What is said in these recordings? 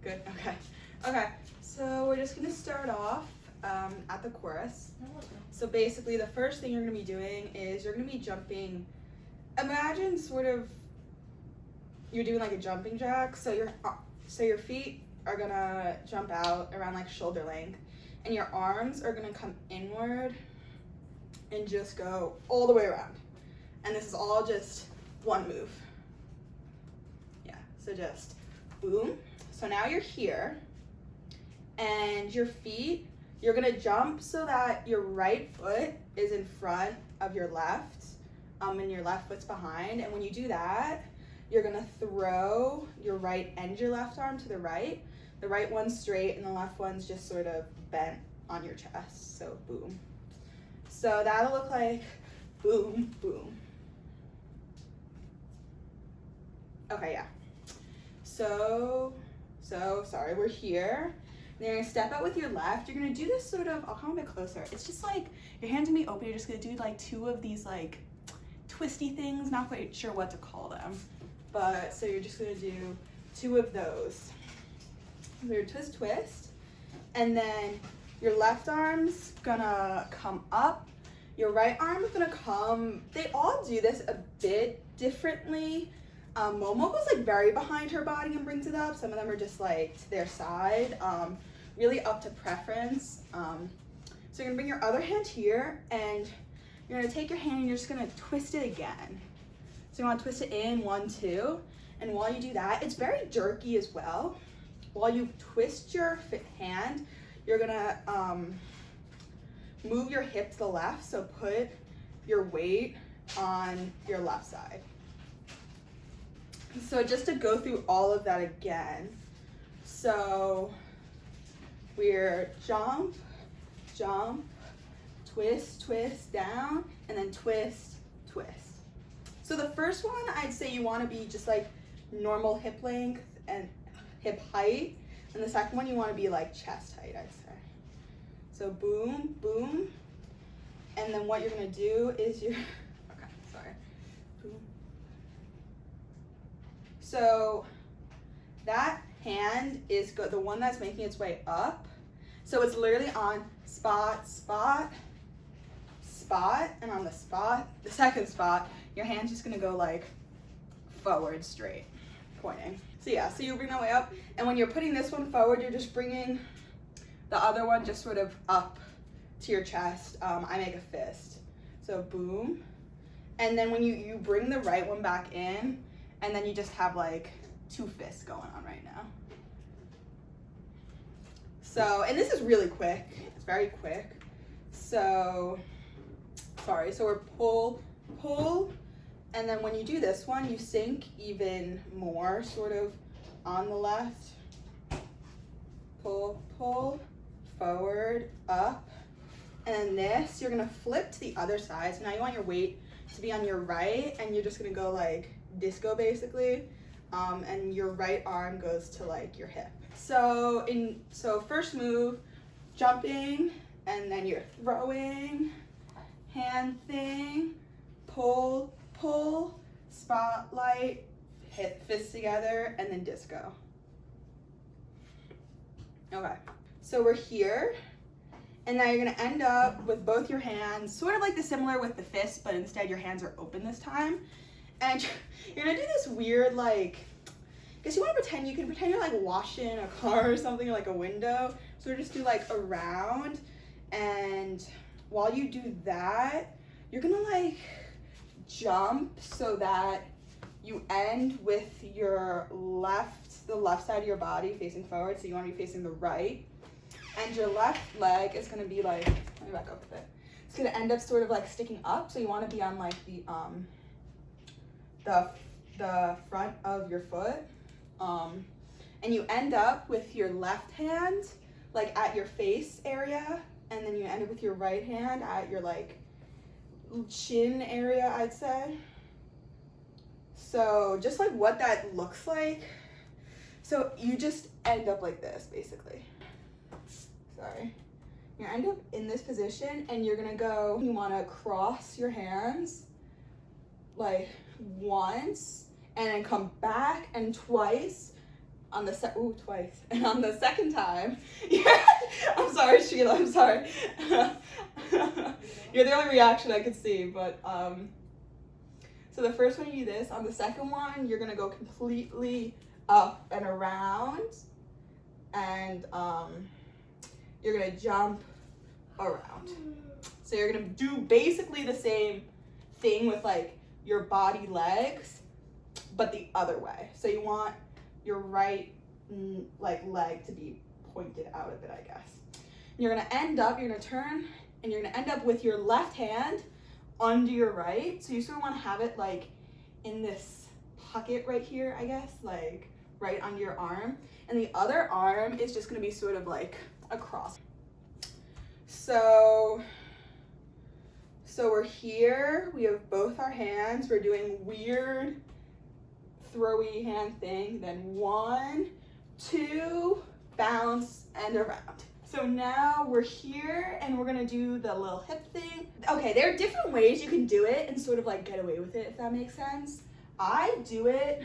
Good, okay. Okay, so we're just gonna start off at the chorus. So basically the first thing you're gonna be doing is you're gonna be jumping. Imagine sort of you're doing like a jumping jack. So your feet are gonna jump out around like shoulder length, and your arms are gonna come inward and just go all the way around. And this is all just one move. Yeah, so just boom. So now you're here, and your feet, you're gonna jump so that your right foot is in front of your left, and your left foot's behind. And when you do that, you're gonna throw your right and your left arm to the right. The right one's straight and the left one's just sort of bent on your chest, so boom. So that'll look like boom, boom. Okay, yeah. So sorry, we're here. Then you're gonna step out with your left. You're gonna do this sort of, I'll come a bit closer. It's just like, your hands gonna be open. You're just gonna do like two of these like twisty things. Not quite sure what to call them. But, so you're just gonna do two of those. So your twist, twist. And then your left arm's gonna come up. Your right arm's gonna come, they all do this a bit differently. Momo goes like very behind her body and brings it up. Some of them are just like to their side, really up to preference. So you're gonna bring your other hand here, and you're gonna take your hand and you're just gonna twist it again. So you wanna twist it in, 1, 2. And while you do that, it's very jerky as well. While you twist your hand, you're gonna move your hip to the left. So put your weight on your left side. So just to go through all of that again. So we're jump, jump, twist, twist, down, and then twist, twist. So the first one, I'd say you want to be just like normal hip length and hip height. And the second one, you want to be like chest height, I'd say. So boom, boom. And then what you're going to do is you're, okay, sorry. Boom. So that hand is the one that's making its way up. So it's literally on spot, spot, spot, and on the spot, the second spot, your hand's just gonna go like forward straight, pointing. So yeah, so you bring that way up, and when you're putting this one forward, you're just bringing the other one just sort of up to your chest. I make a fist. So boom. And then when you bring the right one back in, and then you just have like two fists going on right now. So, and this is really quick. It's very quick. So, sorry. So we're pull, pull. And then when you do this one, you sink even more sort of on the left. Pull, pull, forward, up. And then this, you're gonna flip to the other side. So now you want your weight to be on your right, and you're just gonna go like disco basically, and your right arm goes to like your hip. So first move, jumping, and then you're throwing, hand thing, pull, pull, spotlight, hit fists together, and then disco. Okay, so we're here, and now you're gonna end up with both your hands, sort of like the similar with the fist, but instead your hands are open this time. And you're gonna do this weird, like, I guess you wanna pretend, you can pretend you're like washing a car or something, like a window. So just do like around, and while you do that, you're gonna like jump so that you end with your the left side of your body facing forward. So you wanna be facing the right. And your left leg is gonna be like, let me back up a bit. It's gonna end up sort of like sticking up. So you wanna be on like the front of your foot, and you end up with your left hand like at your face area, and then you end up with your right hand at your like chin area, I'd say. So just like what that looks like. So you just end up like this basically. Sorry. You end up in this position, and you're gonna go, you wanna cross your hands like once, and then come back and twice, on the twice. And on the second time, I'm sorry, Sheila, I'm sorry. You're the only reaction I could see, but so the first one you do this. On the second one, you're gonna go completely up and around, and you're gonna jump around. So you're gonna do basically the same thing with like your body legs, but the other way. So you want your right like leg to be pointed out a bit, I guess. And you're gonna end up, you're gonna turn, and you're gonna end up with your left hand under your right. So you sort of want to have it like in this pocket right here, I guess, like right under your arm. And the other arm is just gonna be sort of like across. So we're here, we have both our hands, we're doing weird throwy hand thing, then 1, 2, bounce and around. So now we're here and we're gonna do the little hip thing. Okay, there are different ways you can do it and sort of like get away with it, if that makes sense. I do it,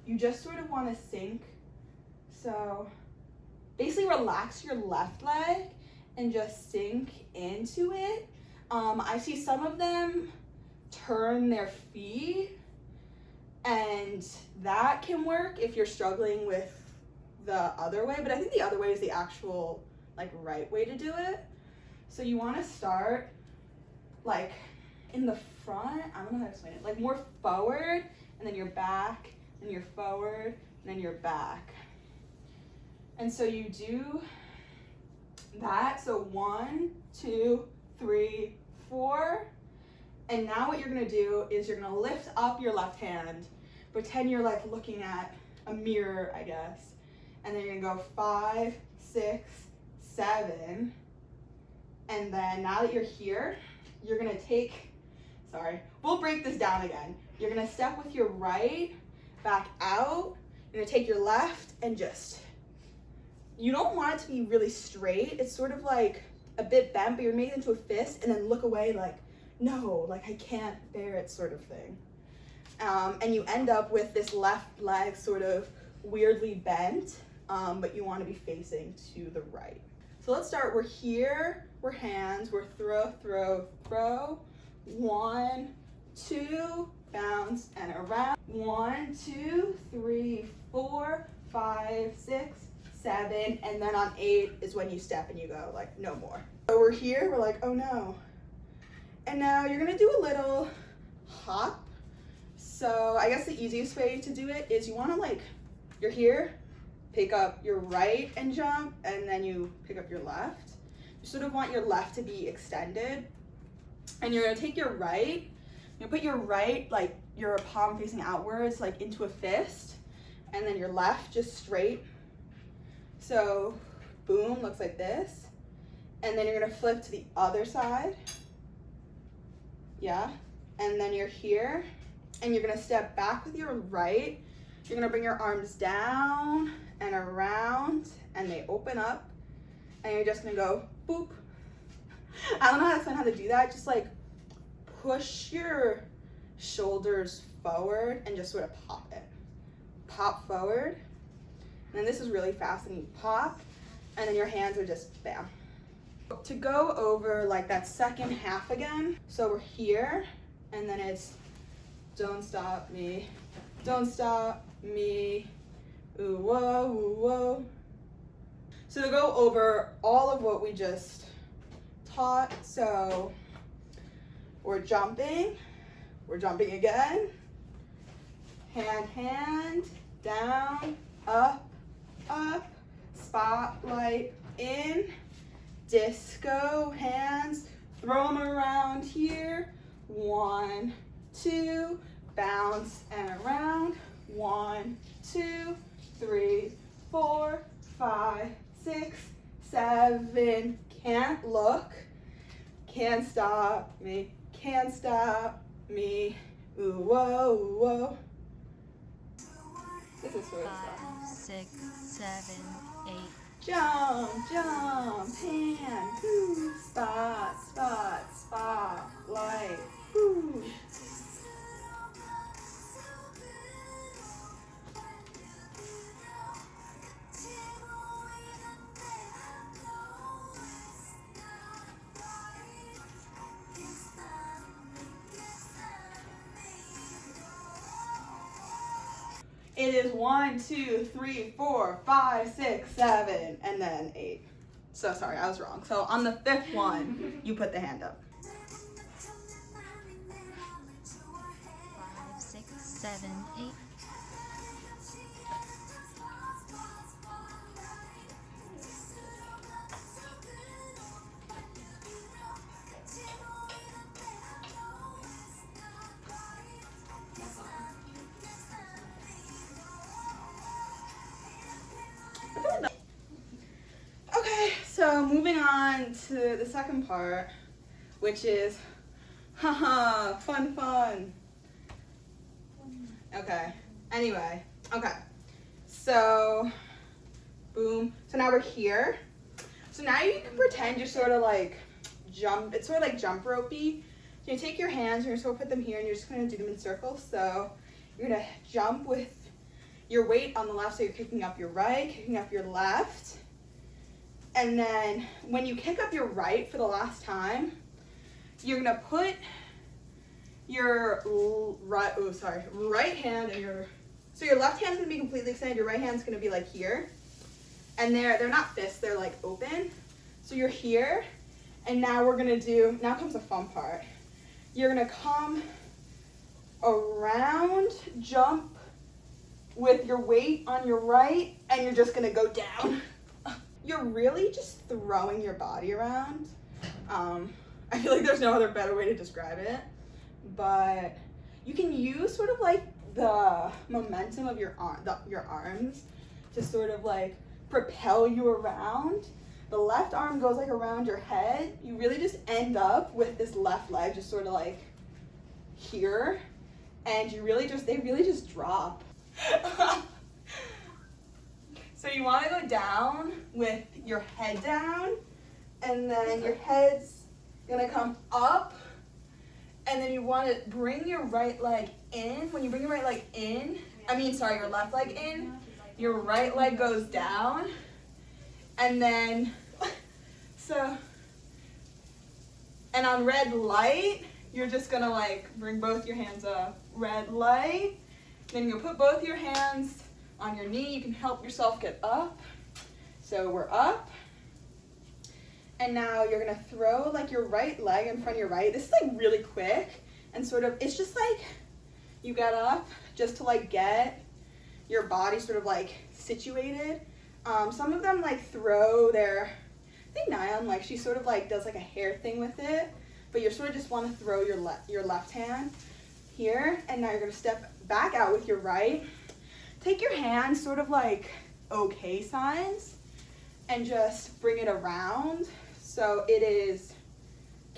you just sort of wanna sink. So basically relax your left leg and just sink into it. I see some of them turn their feet, and that can work if you're struggling with the other way, but I think the other way is the actual like right way to do it. So you want to start like in the front, I don't know how to explain it, like more forward, and then you're back, and you're forward, and then you're back. And so you do that, so 1, 2, 3, 4, and now what you're gonna do is you're gonna lift up your left hand, pretend you're like looking at a mirror, I guess, and then you're gonna go 5, 6, 7, and then now that you're here, you're gonna take, we'll break this down again. You're gonna step with your right, back out, you're gonna take your left and just, you don't want it to be really straight, it's sort of like a bit bent, but you're making it into a fist, and then look away like, no, like I can't bear it sort of thing. And you end up with this left leg sort of weirdly bent, but you want to be facing to the right. So let's start, we're here, we're hands, we're throw, throw, throw. 1, 2, bounce and around. 1, 2, 3, 4, 5, 6, 7, and then on 8 is when you step and you go like no more. So we're here, we're like, oh no. And now you're gonna do a little hop. So I guess the easiest way to do it is you wanna like, you're here, pick up your right and jump, and then you pick up your left. You sort of want your left to be extended. And you're gonna take your right, you put your right, like your palm facing outwards, like into a fist, and then your left just straight. So boom, looks like this. And then you're gonna flip to the other side. Yeah, and then you're here, and you're gonna step back with your right. You're gonna bring your arms down and around, and they open up, and you're just gonna go boop. I don't know how to explain how to do that, just like push your shoulders forward and just sort of pop it. Pop forward, and then this is really fast, and you pop, and then your hands are just bam. To go over like that second half again, so we're here, and then it's don't stop me, ooh whoa, ooh whoa. So to go over all of what we just taught, so we're jumping again, hand, down, up, spotlight in, disco, hands, throw them around here, 1, 2, bounce and around, 1, 2, 3, 4, 5, 6, 7, can't look, can't stop me, ooh whoa, ooh whoa. This is sort of 5, 6, 7, 8. Jump, hand, ooh, spot, light, ooh. It is 1, 2, 3, 4, 5, 6, 7, and then 8. So sorry, I was wrong. So on the 5th one, you put the hand up. 5, 6, 7, 8. Okay, so moving on to the second part, which is, haha, fun. Okay, anyway, okay, so, boom. So now we're here. So now you can pretend you're sort of like it's sort of like jump ropey. So you take your hands, you're sort of put them here, and you're just gonna do them in circles. So you're gonna jump with your weight on the left, so you're kicking up your right, kicking up your left. And then when you kick up your right for the last time, you're gonna put your right hand and your left hand's gonna be completely extended, your right hand's gonna be like here. And they're not fists, they're like open. So you're here, and now now comes the fun part. You're gonna come around, jump with your weight on your right, and you're just gonna go down. You're really just throwing your body around. I feel like there's no other better way to describe it, but you can use sort of like the momentum of your arms to sort of like propel you around. The left arm goes like around your head. You really just end up with this left leg just sort of like here, and they really just drop. So you want to go down with your head down, and then your head's gonna come up, and then you want to bring your right leg in. When you bring your right leg in, your left leg in, your right leg goes down, and then, and on red light, you're just gonna like bring both your hands up, red light, then you'll put both your hands on your knee. You can help yourself get up. So we're up. And now you're gonna throw like your right leg in front of your right. This is like really quick and sort of, it's just like you get up just to like get your body sort of like situated. Some of them like throw I think Nyan, like she sort of like does like a hair thing with it, but you sort of just wanna throw your left hand here, and now you're gonna step back out with your right. Take your hands sort of like okay signs and just bring it around so it is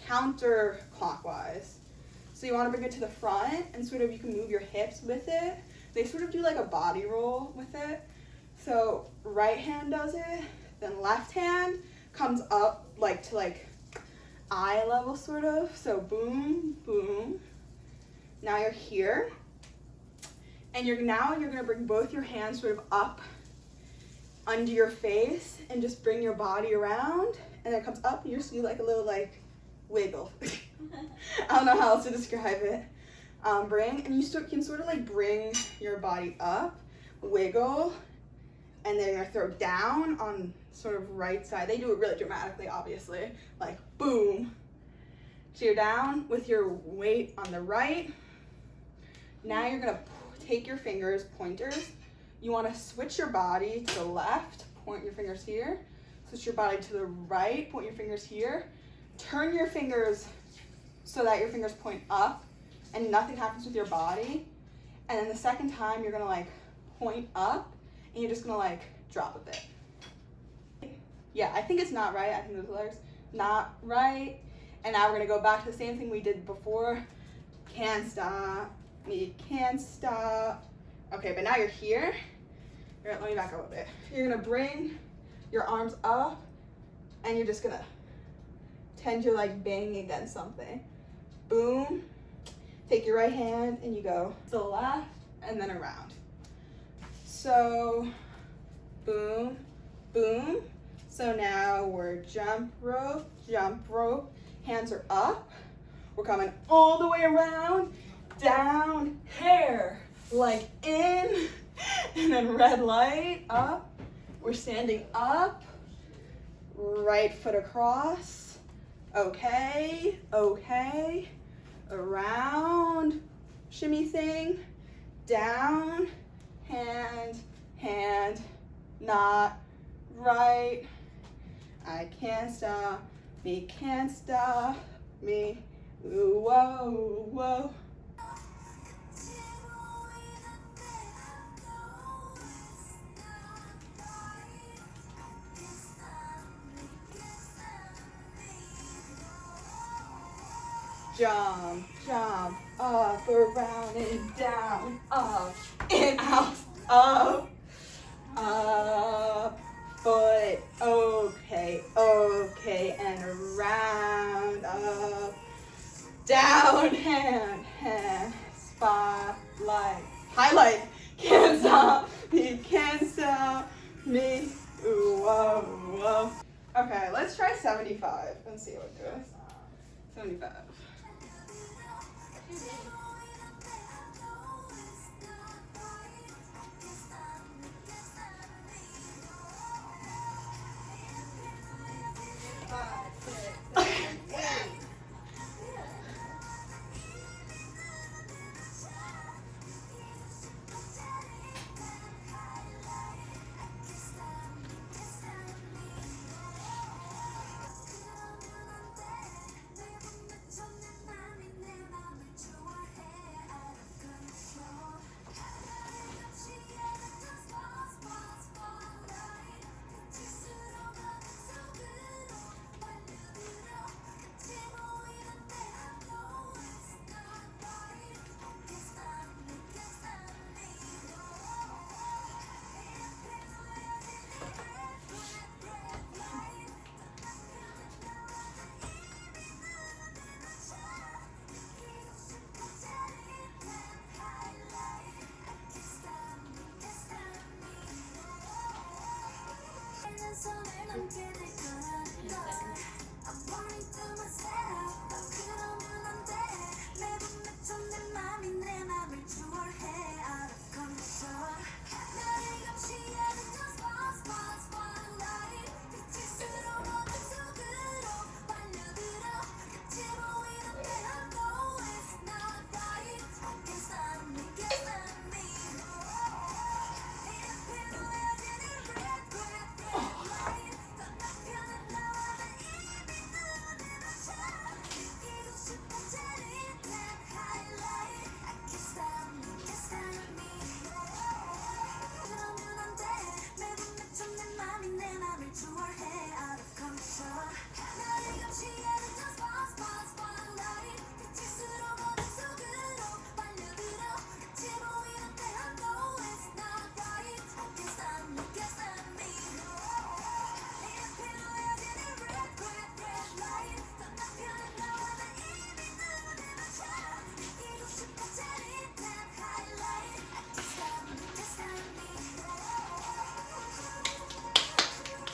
counterclockwise. So you want to bring it to the front, and sort of you can move your hips with it. They sort of do like a body roll with it. So right hand does it, then left hand comes up like to like eye level sort of. So boom, boom. Now you're here. And you're gonna bring both your hands sort of up under your face and just bring your body around, and then it comes up, and you just do like a little like wiggle. I don't know how else to describe it. And you can sort of like bring your body up, wiggle, and then you're gonna throw down on sort of right side. They do it really dramatically, obviously, like boom. So you're down with your weight on the right. Now you're gonna take your fingers, pointers. You want to switch your body to the left, point your fingers here. Switch your body to the right, point your fingers here. Turn your fingers so that your fingers point up and nothing happens with your body. And then the second time, you're gonna like point up, and you're just gonna like drop a bit. Yeah, I think it's not right. I think those letters, not right. And now we're gonna go back to the same thing we did before. Can't stop. You can't stop. Okay, but now you're here. Let me back up a bit. You're gonna bring your arms up, and you're just gonna pretend you're like banging against something. Boom. Take your right hand and you go to the left and then around. So, boom, boom. So now we're jump rope, hands are up. We're coming all the way around, down, hair, like in, And then red light, up. We're standing up. Right foot across. Okay, okay. Around, shimmy thing. Down, hand, hand. Not right. I can't stop me, can't stop me. Ooh, whoa, whoa. Jump, jump, up, around and down, up and out, up, foot, okay, okay, and around, up, down, hand, hand, spotlight, highlight, can't stop me, ooh, whoa, whoa. Okay, let's try 75 and see what it goes. 75.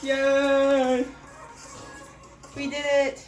Yay! We did it!